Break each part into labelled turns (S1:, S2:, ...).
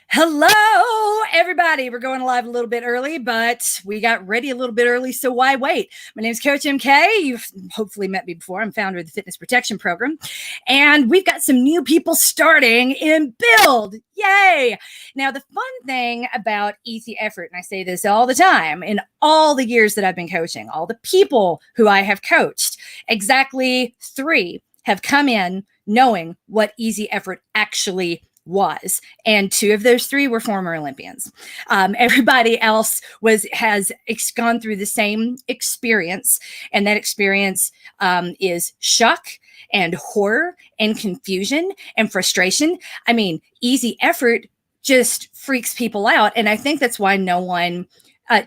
S1: Hello, everybody. We're going live a little bit early, but we got ready a little bit early, so why wait? My name is Coach MK. You've hopefully met me before. I'm founder of the Fitness Protection Program, and we've got some new people starting in Build. Yay! Now, the fun thing about easy effort, and I say this all the time, in all the years that I've been coaching, all the people who I have coached, exactly 3 have come in knowing what easy effort actually was, and 2 of those 3 were former Olympians. Everybody else has gone through the same experience, and that experience is shock and horror and confusion and frustration. I mean, easy effort just freaks people out, and I think that's why no one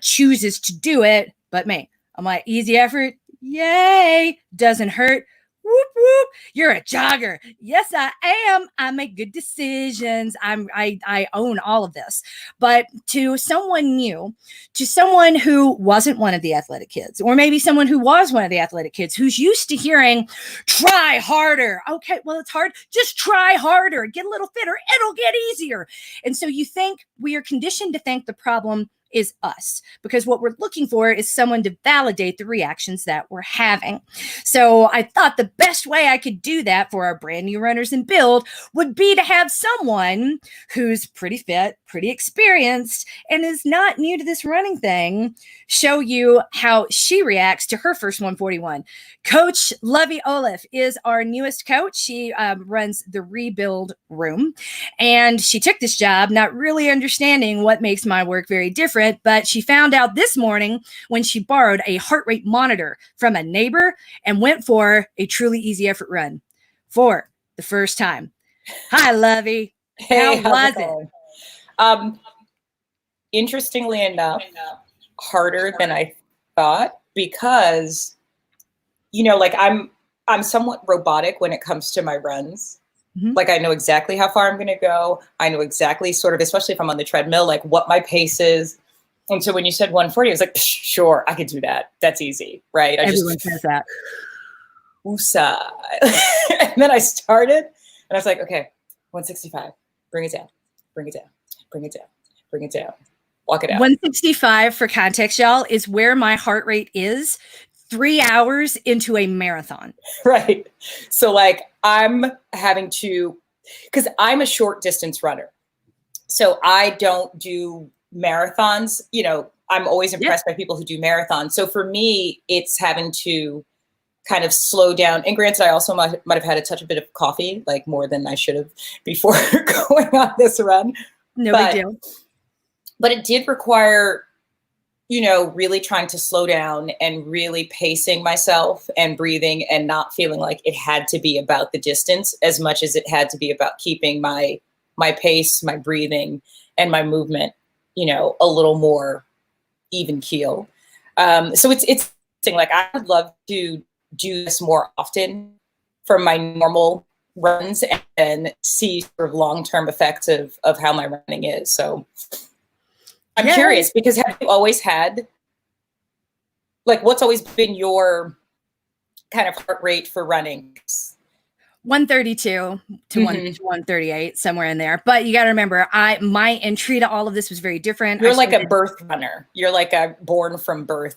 S1: chooses to do it but me. I'm like, easy effort, yay, doesn't hurt. Whoop, whoop. You're a jogger. Yes, I am. I make good decisions. I own all of this. But to someone new, to someone who wasn't one of the athletic kids, or maybe someone who was one of the athletic kids, who's used to hearing, try harder. Okay, well, it's hard. Just try harder. Get a little fitter. It'll get easier. And so you think we are conditioned to think the problem is us, because what we're looking for is someone to validate the reactions that we're having. So I thought the best way I could do that for our brand new runners in Build would be to have someone who's pretty fit, pretty experienced, and is not new to this running thing show you how she reacts to her first 141. Coach Lovey Oliff is our newest coach. She runs the Rebuild Room, and she took this job not really understanding what makes my work very different. But she found out this morning when she borrowed a heart rate monitor from a neighbor and went for a truly easy effort run for the first time. Hi, Lovey.
S2: Hey,
S1: how was it?
S2: Interestingly enough, harder than I thought, because, like I'm somewhat robotic when it comes to my runs. Mm-hmm. Like, I know exactly how far I'm going to go. I know exactly, sort of, especially if I'm on the treadmill, like what my pace is. And so when you said 140, I was like, sure, I could do that. That's easy, right?
S1: Everyone says that.
S2: Woosah. And then I started, and I was like, okay, 165, bring it down, bring it down, bring it down, bring it down, walk it out.
S1: 165, for context, y'all, is where my heart rate is 3 hours into a marathon.
S2: Right. So like I'm having to, because I'm a short distance runner. So I don't do marathons. I'm always impressed by people who do marathons. So for me, it's having to kind of slow down. And granted, I also might have had a bit of coffee, like more than I should have before going on this run.
S1: No big deal.
S2: But it did require, really trying to slow down and really pacing myself and breathing and not feeling like it had to be about the distance as much as it had to be about keeping my pace, my breathing, and my movement, a little more even keel. So it's like, I would love to do this more often for my normal runs and see sort of long-term effects of how my running is. So I'm curious, because have you always had, like, what's always been your kind of heart rate for running?
S1: 132 to 138, somewhere in there. But you got to remember, my entry to all of this was very different.
S2: You're like a birth runner. You're like a born from birth.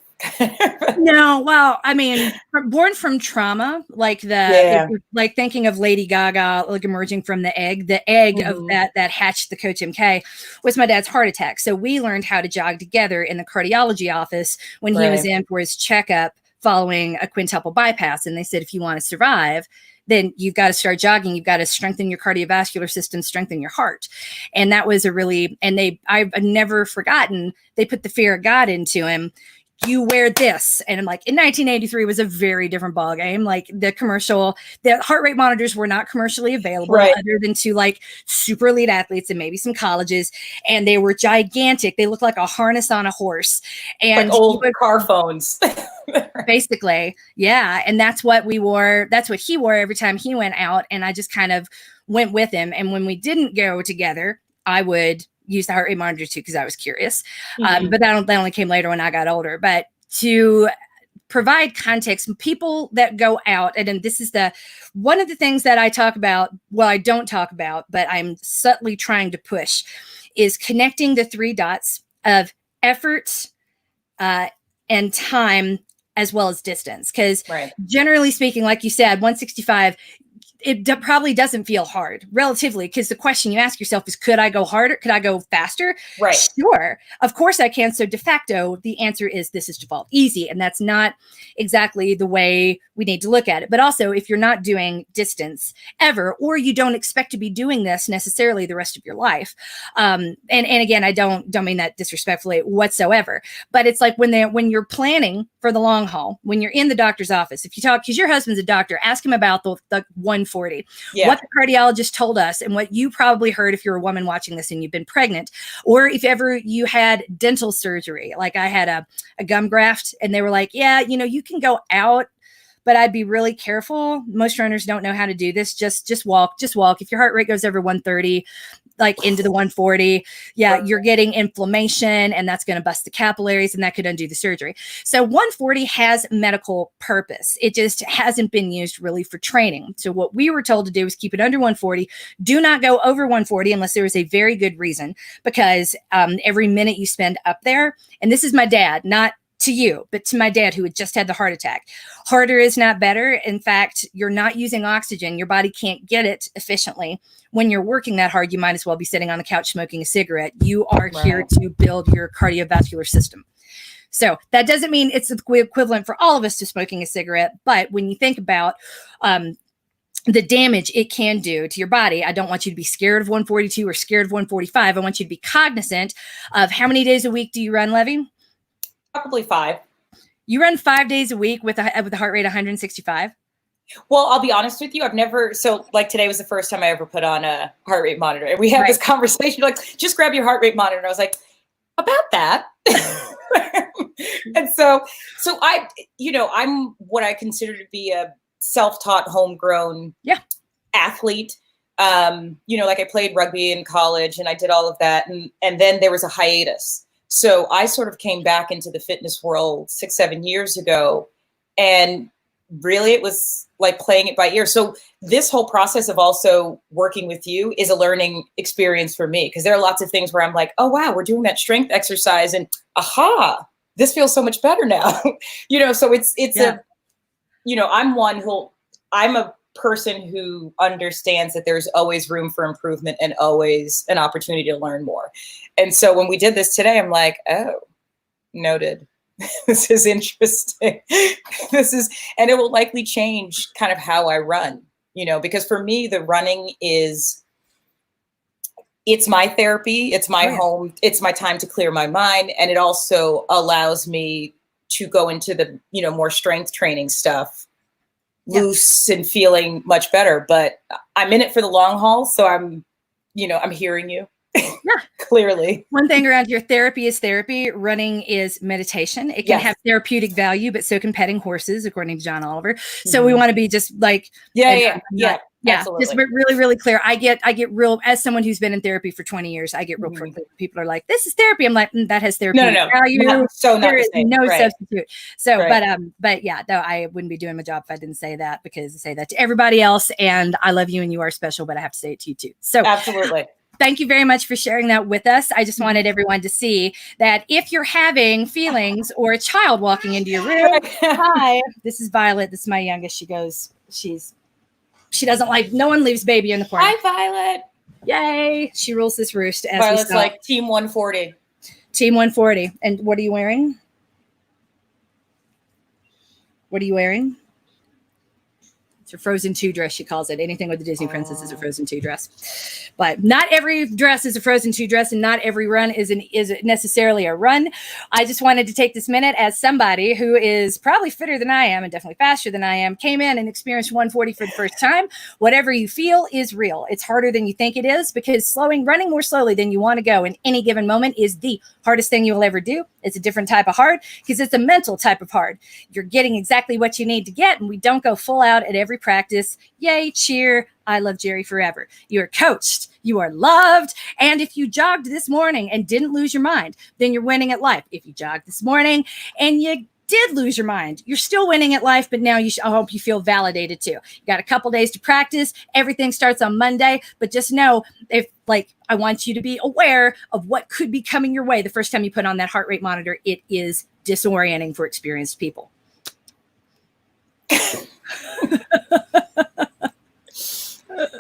S1: No, well, I mean, born from trauma, like like thinking of Lady Gaga, like emerging from the egg. The egg of that hatched the Coach MK was my dad's heart attack. So we learned how to jog together in the cardiology office when he was in for his checkup following a quintuple bypass. And they said, if you want to survive, then you've got to start jogging. You've got to strengthen your cardiovascular system, strengthen your heart. And that was I've never forgotten, they put the fear of God into him. You wear this. And I'm like, in 1983 was a very different ball game. Like the heart rate monitors were not commercially available other than to like super elite athletes and maybe some colleges. And they were gigantic. They looked like a harness on a horse. And
S2: like old car phones.
S1: Basically. Yeah. And that's what we wore. That's what he wore every time he went out. And I just kind of went with him. And when we didn't go together, I would use the heart rate monitor too, because I was curious. But that only came later when I got older. But to provide context. People that go out, and this is one of the things that I talk about, well, I don't talk about, but I'm subtly trying to push, is connecting the 3 dots of effort and time as well as distance. Because generally speaking, like you said, 165, it probably doesn't feel hard relatively, because the question you ask yourself is, could I go harder? Could I go faster?
S2: Right.
S1: Sure. Of course I can. So de facto, the answer is this is default easy. And that's not exactly the way we need to look at it. But also, if you're not doing distance ever, or you don't expect to be doing this necessarily the rest of your life. And again, I don't mean that disrespectfully whatsoever, but it's like when you're planning for the long haul, when you're in the doctor's office, if you talk, because your husband's a doctor, ask him about the 140, what the cardiologist told us, and what you probably heard if you're a woman watching this and you've been pregnant, or if ever you had dental surgery. Like I had a gum graft, and they were like, yeah, you can go out, but I'd be really careful. Most runners don't know how to do this. Just walk. If your heart rate goes over 130, like into the 140, you're getting inflammation, and that's going to bust the capillaries, and that could undo the surgery. So 140 has medical purpose. It just hasn't been used really for training. So what we were told to do is keep it under 140. Do not go over 140 unless there is a very good reason, because every minute you spend up there, and this is my dad, not to you, but to my dad, who had just had the heart attack. Harder is not better. In fact, you're not using oxygen. Your body can't get it efficiently. When you're working that hard, you might as well be sitting on the couch smoking a cigarette. You are here to build your cardiovascular system. So that doesn't mean it's the equivalent for all of us to smoking a cigarette. But when you think about the damage it can do to your body, I don't want you to be scared of 142 or scared of 145. I want you to be cognizant of how many days a week do you run, Lovey?
S2: Probably 5.
S1: You run 5 days a week with a heart rate 165?
S2: Well, I'll be honest with you. I've never, so like today was the first time I ever put on a heart rate monitor. And we had this conversation, like, just grab your heart rate monitor. And I was like, about that. And so I'm what I consider to be a self-taught, homegrown athlete. Like I played rugby in college, and I did all of that. And then there was a hiatus. So I sort of came back into the fitness world 6-7 years ago, and really it was like playing it by ear. So this whole process of also working with you is a learning experience for me, because there are lots of things where I'm like, oh, wow, we're doing that strength exercise, and aha, this feels so much better now. So I'm a person who understands that there's always room for improvement and always an opportunity to learn more. And so when we did this today, I'm like, oh, noted. This is interesting. And it will likely change kind of how I run, because for me, the running it's my therapy. It's my home. It's my time to clear my mind. And it also allows me to go into the, more strength training stuff loose and feeling much better, but I'm in it for the long haul. So I'm hearing you clearly.
S1: One thing around your therapy is therapy. Running is meditation. It can have therapeutic value, but so can petting horses, according to John Oliver. So we want to be just like, absolutely. Just really, really clear. I get real, as someone who's been in therapy for 20 years, I get real quickly. People are like, this is therapy. I'm like, that has therapeutic value. There is no substitute. So, though I wouldn't be doing my job if I didn't say that, because I say that to everybody else, and I love you and you are special, but I have to say it to you too. So
S2: absolutely.
S1: Thank you very much for sharing that with us. I just wanted everyone to see that if you're having feelings or a child walking into your room, hi, this is Violet. This is my youngest. She doesn't like, no one leaves baby in the corner.
S2: Hi, Violet.
S1: Yay. She rules this roost. As
S2: Violet's like Team 140.
S1: Team 140. And what are you wearing? What are you wearing? It's a Frozen 2 dress, she calls it. Anything with the Disney princess is a Frozen 2 dress. But not every dress is a Frozen 2 dress, and not every run is necessarily a run. I just wanted to take this minute, as somebody who is probably fitter than I am and definitely faster than I am, came in and experienced 140 for the first time. Whatever you feel is real. It's harder than you think it is, because running more slowly than you want to go in any given moment is the hardest thing you will ever do. It's a different type of hard, because it's a mental type of hard. You're getting exactly what you need to get, and we don't go full out at every practice. Yay, cheer. I love Jerry forever. You are coached. You are loved. And if you jogged this morning and didn't lose your mind, then you're winning at life. If you jogged this morning and you did lose your mind, you're still winning at life, but now I hope you feel validated too. You got a couple days to practice. Everything starts on Monday, but just know I want you to be aware of what could be coming your way the first time you put on that heart rate monitor. It is disorienting for experienced people.